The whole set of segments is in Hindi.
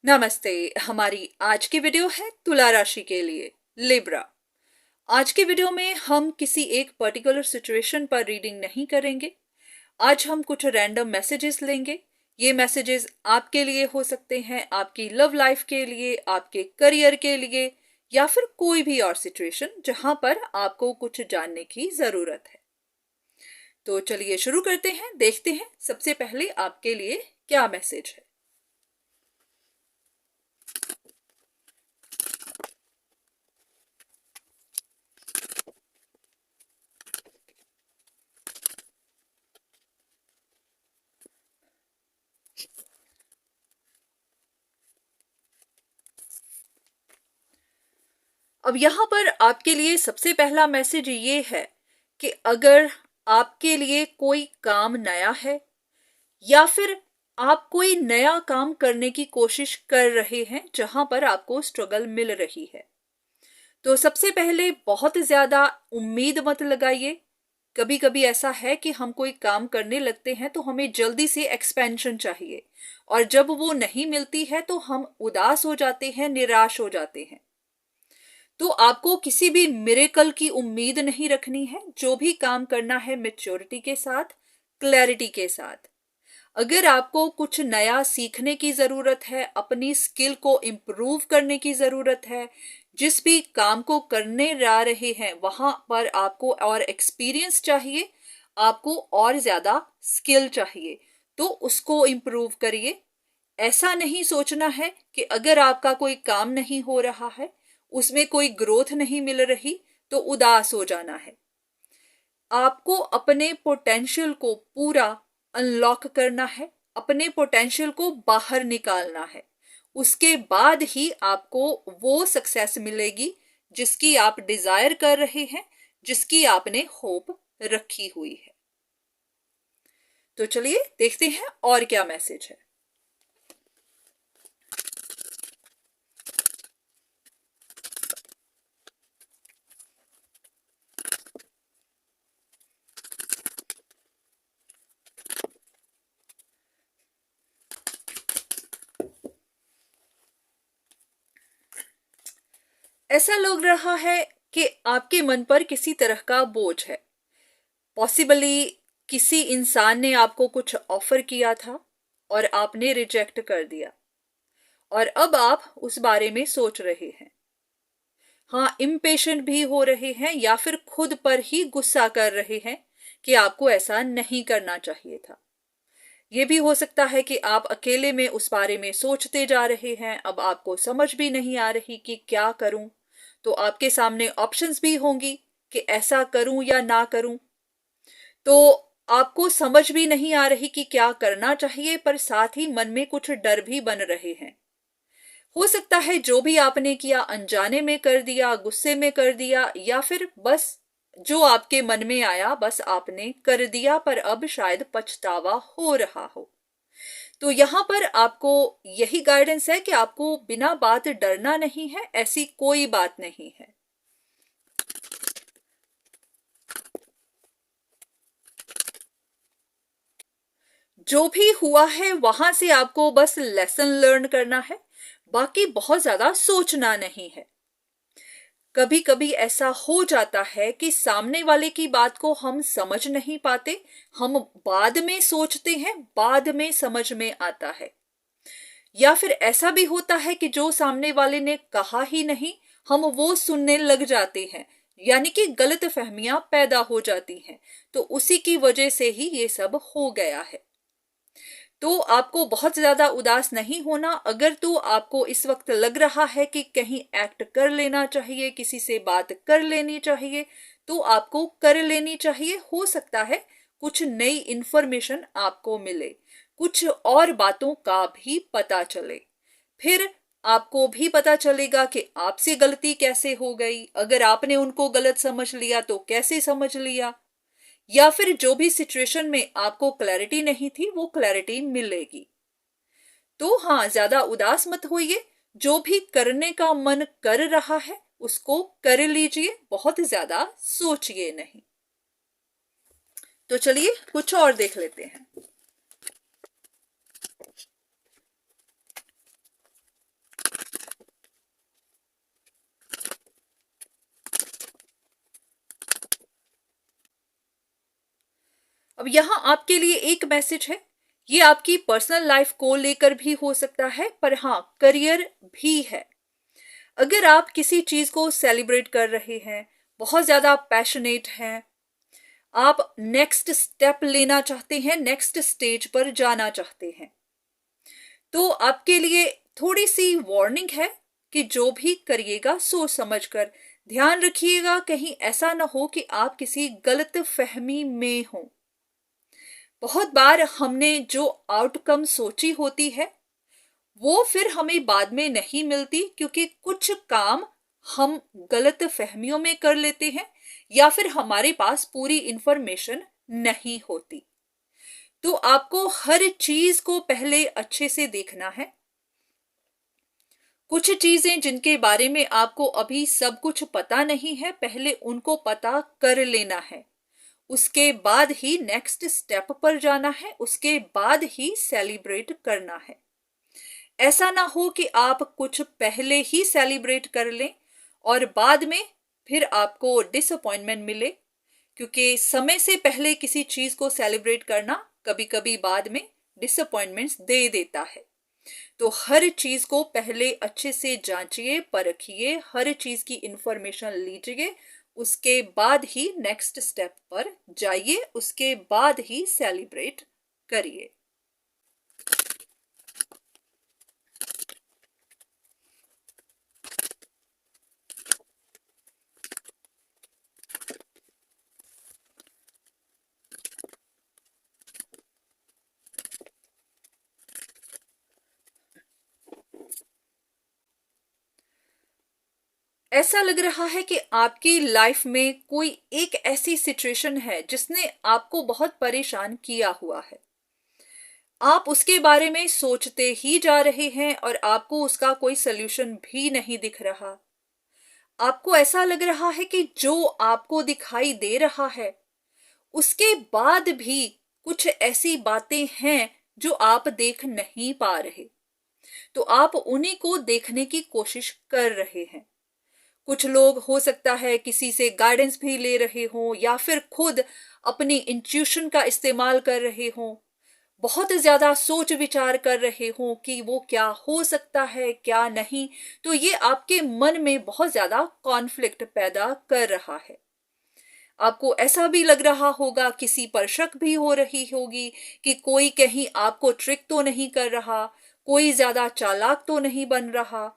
नमस्ते। हमारी आज की वीडियो है तुला राशि के लिए, लिब्रा। आज की वीडियो में हम किसी एक पर्टिकुलर सिचुएशन पर रीडिंग नहीं करेंगे। आज हम कुछ रैंडम मैसेजेस लेंगे। ये मैसेजेस आपके लिए हो सकते हैं, आपकी लव लाइफ के लिए, आपके करियर के लिए, या फिर कोई भी और सिचुएशन जहां पर आपको कुछ जानने की जरूरत है। तो चलिए शुरू करते हैं, देखते हैं सबसे पहले आपके लिए क्या मैसेज है। अब यहाँ पर आपके लिए सबसे पहला मैसेज ये है कि अगर आपके लिए कोई काम नया है या फिर आप कोई नया काम करने की कोशिश कर रहे हैं जहां पर आपको स्ट्रगल मिल रही है, तो सबसे पहले बहुत ज्यादा उम्मीद मत लगाइए। कभी कभी ऐसा है कि हम कोई काम करने लगते हैं तो हमें जल्दी से एक्सपेंशन चाहिए, और जब वो नहीं मिलती है तो हम उदास हो जाते हैं, निराश हो जाते हैं। तो आपको किसी भी मिरेकल की उम्मीद नहीं रखनी है। जो भी काम करना है मैच्योरिटी के साथ, क्लैरिटी के साथ। अगर आपको कुछ नया सीखने की जरूरत है, अपनी स्किल को इम्प्रूव करने की जरूरत है, जिस भी काम को करने जा रहे हैं वहां पर आपको और एक्सपीरियंस चाहिए, आपको और ज्यादा स्किल चाहिए, तो उसको इम्प्रूव करिए। ऐसा नहीं सोचना है कि अगर आपका कोई काम नहीं हो रहा है, उसमें कोई ग्रोथ नहीं मिल रही, तो उदास हो जाना है। आपको अपने पोटेंशियल को पूरा अनलॉक करना है, अपने पोटेंशियल को बाहर निकालना है। उसके बाद ही आपको वो सक्सेस मिलेगी जिसकी आप डिजायर कर रहे हैं, जिसकी आपने होप रखी हुई है। तो चलिए देखते हैं और क्या मैसेज है। ऐसा लग रहा है कि आपके मन पर किसी तरह का बोझ है। पॉसिबली किसी इंसान ने आपको कुछ ऑफर किया था और आपने रिजेक्ट कर दिया, और अब आप उस बारे में सोच रहे हैं। हाँ, इम्पेशेंट भी हो रहे हैं या फिर खुद पर ही गुस्सा कर रहे हैं कि आपको ऐसा नहीं करना चाहिए था। ये भी हो सकता है कि आप अकेले में उस बारे में सोचते जा रहे हैं। अब आपको समझ भी नहीं आ रही कि क्या करूं। तो आपके सामने ऑप्शंस भी होंगी कि ऐसा करूं या ना करूं। तो आपको समझ भी नहीं आ रही कि क्या करना चाहिए, पर साथ ही मन में कुछ डर भी बन रहे हैं। हो सकता है जो भी आपने किया अनजाने में कर दिया, गुस्से में कर दिया, या फिर बस जो आपके मन में आया बस आपने कर दिया, पर अब शायद पछतावा हो रहा हो। तो यहां पर आपको यही गाइडेंस है कि आपको बिना बात डरना नहीं है, ऐसी कोई बात नहीं है। जो भी हुआ है वहां से आपको बस लेसन लर्न करना है, बाकी बहुत ज्यादा सोचना नहीं है। कभी कभी ऐसा हो जाता है कि सामने वाले की बात को हम समझ नहीं पाते, हम बाद में सोचते हैं, बाद में समझ में आता है। या फिर ऐसा भी होता है कि जो सामने वाले ने कहा ही नहीं, हम वो सुनने लग जाते हैं, यानी कि गलत फहमियां पैदा हो जाती हैं। तो उसी की वजह से ही ये सब हो गया है। तो आपको बहुत ज्यादा उदास नहीं होना। अगर तो आपको इस वक्त लग रहा है कि कहीं एक्ट कर लेना चाहिए, किसी से बात कर लेनी चाहिए, तो आपको कर लेनी चाहिए। हो सकता है कुछ नई इंफॉर्मेशन आपको मिले, कुछ और बातों का भी पता चले। फिर आपको भी पता चलेगा कि आपसे गलती कैसे हो गई। अगर आपने उनको गलत समझ लिया तो कैसे समझ लिया, या फिर जो भी सिचुएशन में आपको क्लैरिटी नहीं थी वो क्लैरिटी मिलेगी। तो हाँ, ज्यादा उदास मत होइए। जो भी करने का मन कर रहा है उसको कर लीजिए, बहुत ज्यादा सोचिए नहीं। तो चलिए कुछ और देख लेते हैं। अब यहाँ आपके लिए एक मैसेज है, ये आपकी पर्सनल लाइफ को लेकर भी हो सकता है, पर हाँ करियर भी है। अगर आप किसी चीज को सेलिब्रेट कर रहे हैं, बहुत ज्यादा पैशनेट हैं, आप नेक्स्ट स्टेप लेना चाहते हैं, नेक्स्ट स्टेज पर जाना चाहते हैं, तो आपके लिए थोड़ी सी वार्निंग है कि जो भी करिएगा सोच समझकर ध्यान रखिएगा, कहीं ऐसा ना हो कि आप किसी गलत फहमी में हो। बहुत बार हमने जो आउटकम सोची होती है वो फिर हमें बाद में नहीं मिलती, क्योंकि कुछ काम हम गलत फहमियों में कर लेते हैं या फिर हमारे पास पूरी इंफॉर्मेशन नहीं होती। तो आपको हर चीज को पहले अच्छे से देखना है। कुछ चीजें जिनके बारे में आपको अभी सब कुछ पता नहीं है, पहले उनको पता कर लेना है, उसके बाद ही नेक्स्ट स्टेप पर जाना है, उसके बाद ही सेलिब्रेट करना है। ऐसा ना हो कि आप कुछ पहले ही सेलिब्रेट कर लें और बाद में फिर आपको डिसअपॉइंटमेंट मिले, क्योंकि समय से पहले किसी चीज को सेलिब्रेट करना कभी कभी बाद में डिसअपॉइंटमेंट्स दे देता है। तो हर चीज को पहले अच्छे से जांचिए, परखिए, हर चीज की इंफॉर्मेशन लीजिए, उसके बाद ही नेक्स्ट स्टेप पर जाइए, उसके बाद ही सेलिब्रेट करिए। ऐसा लग रहा है कि आपकी लाइफ में कोई एक ऐसी सिचुएशन है जिसने आपको बहुत परेशान किया हुआ है। आप उसके बारे में सोचते ही जा रहे हैं और आपको उसका कोई सल्यूशन भी नहीं दिख रहा। आपको ऐसा लग रहा है कि जो आपको दिखाई दे रहा है उसके बाद भी कुछ ऐसी बातें हैं जो आप देख नहीं पा रहे, तो आप उन्हीं को देखने की कोशिश कर रहे हैं। कुछ लोग हो सकता है किसी से गाइडेंस भी ले रहे हों या फिर खुद अपनी इंट्यूशन का इस्तेमाल कर रहे हों, बहुत ज्यादा सोच विचार कर रहे हों कि वो क्या हो सकता है क्या नहीं। तो ये आपके मन में बहुत ज्यादा कॉन्फ्लिक्ट पैदा कर रहा है। आपको ऐसा भी लग रहा होगा, किसी पर शक भी हो रही होगी कि कोई कहीं आपको ट्रिक तो नहीं कर रहा, कोई ज्यादा चालाक तो नहीं बन रहा।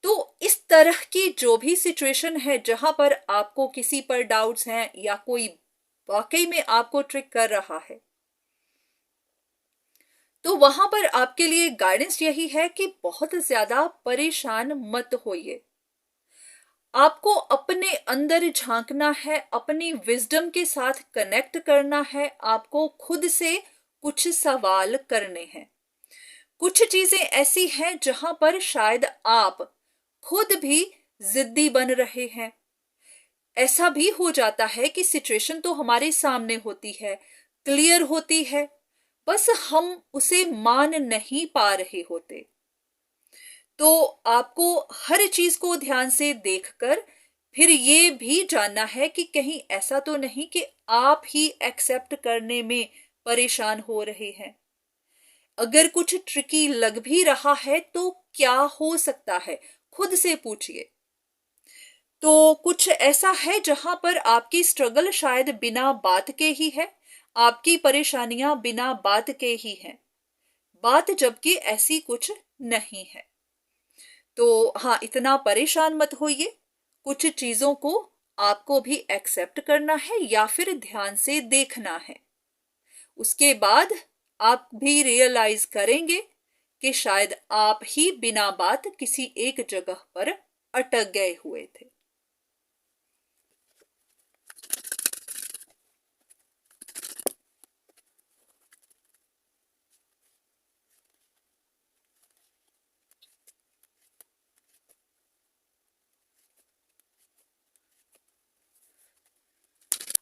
तो इस तरह की जो भी सिचुएशन है जहां पर आपको किसी पर डाउट्स हैं या कोई वाकई में आपको ट्रिक कर रहा है, तो वहां पर आपके लिए गाइडेंस यही है कि बहुत ज्यादा परेशान मत होइए। आपको अपने अंदर झांकना है, अपनी विजडम के साथ कनेक्ट करना है, आपको खुद से कुछ सवाल करने हैं। कुछ चीजें ऐसी हैं जहां पर शायद आप खुद भी जिद्दी बन रहे हैं। ऐसा भी हो जाता है कि सिचुएशन तो हमारे सामने होती है, क्लियर होती है, बस हम उसे मान नहीं पा रहे होते। तो आपको हर चीज को ध्यान से देखकर फिर ये भी जानना है कि कहीं ऐसा तो नहीं कि आप ही एक्सेप्ट करने में परेशान हो रहे हैं। अगर कुछ ट्रिकी लग भी रहा है तो क्या हो सकता है, खुद से पूछिए। तो कुछ ऐसा है जहां पर आपकी स्ट्रगल शायद बिना बात के ही है, आपकी परेशानियां बिना बात के ही हैं, बात जबकि ऐसी कुछ नहीं है। तो हाँ, इतना परेशान मत होइए। कुछ चीजों को आपको भी एक्सेप्ट करना है या फिर ध्यान से देखना है। उसके बाद आप भी रियलाइज करेंगे कि शायद आप ही बिना बात किसी एक जगह पर अटक गए हुए थे।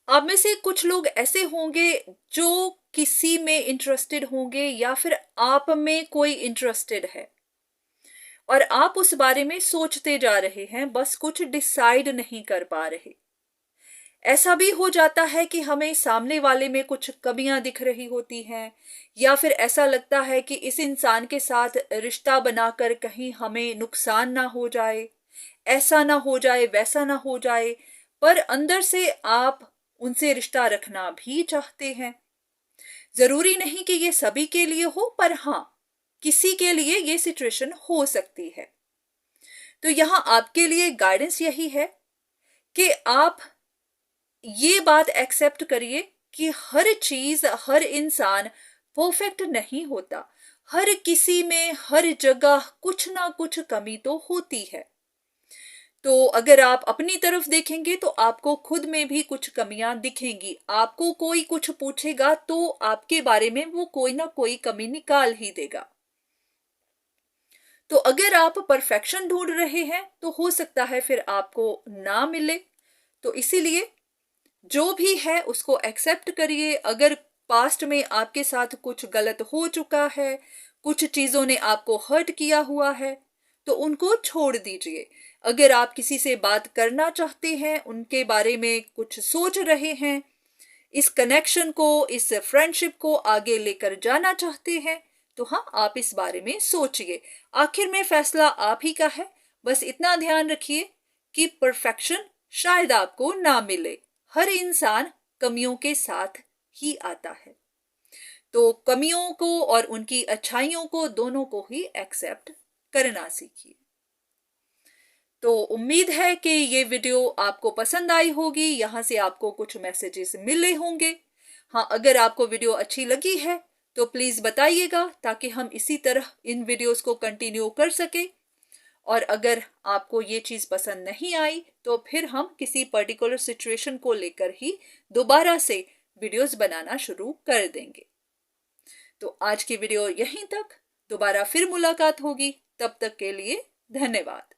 आप में से कुछ लोग ऐसे होंगे जो किसी में इंटरेस्टेड होंगे या फिर आप में कोई इंटरेस्टेड है और आप उस बारे में सोचते जा रहे हैं, बस कुछ डिसाइड नहीं कर पा रहे। ऐसा भी हो जाता है कि हमें सामने वाले में कुछ कमियां दिख रही होती हैं, या फिर ऐसा लगता है कि इस इंसान के साथ रिश्ता बनाकर कहीं हमें नुकसान ना हो जाए, ऐसा ना हो जाए, वैसा ना हो जाए, पर अंदर से आप उनसे रिश्ता रखना भी चाहते हैं। जरूरी नहीं कि ये सभी के लिए हो, पर हाँ, किसी के लिए ये सिचुएशन हो सकती है। तो यहां आपके लिए गाइडेंस यही है कि आप ये बात एक्सेप्ट करिए कि हर चीज, हर इंसान परफेक्ट नहीं होता। हर किसी में, हर जगह कुछ ना कुछ कमी तो होती है। तो अगर आप अपनी तरफ देखेंगे तो आपको खुद में भी कुछ कमियां दिखेंगी। आपको कोई कुछ पूछेगा तो आपके बारे में वो कोई ना कोई कमी निकाल ही देगा। तो अगर आप परफेक्शन ढूंढ रहे हैं तो हो सकता है फिर आपको ना मिले। तो इसीलिए जो भी है उसको एक्सेप्ट करिए। अगर पास्ट में आपके साथ कुछ गलत हो चुका है, कुछ चीजों ने आपको हर्ट किया हुआ है, तो उनको छोड़ दीजिए। अगर आप किसी से बात करना चाहते हैं, उनके बारे में कुछ सोच रहे हैं, इस कनेक्शन को, इस फ्रेंडशिप को आगे लेकर जाना चाहते हैं, तो हाँ, आप इस बारे में सोचिए। आखिर में फैसला आप ही का है। बस इतना ध्यान रखिए कि परफेक्शन शायद आपको ना मिले। हर इंसान कमियों के साथ ही आता है। तो कमियों को और उनकी अच्छाइयों को, दोनों को ही एक्सेप्ट करना सीखिए। तो उम्मीद है कि ये वीडियो आपको पसंद आई होगी। यहाँ से आपको कुछ मैसेजेस मिले होंगे। हाँ, अगर आपको वीडियो अच्छी लगी है तो प्लीज बताइएगा, ताकि हम इसी तरह इन वीडियोस को कंटिन्यू कर सके। और अगर आपको ये चीज पसंद नहीं आई तो फिर हम किसी पर्टिकुलर सिचुएशन को लेकर ही दोबारा से वीडियोस बनाना शुरू कर देंगे। तो आज की वीडियो यहीं तक। दोबारा फिर मुलाकात होगी। तब तक के लिए धन्यवाद।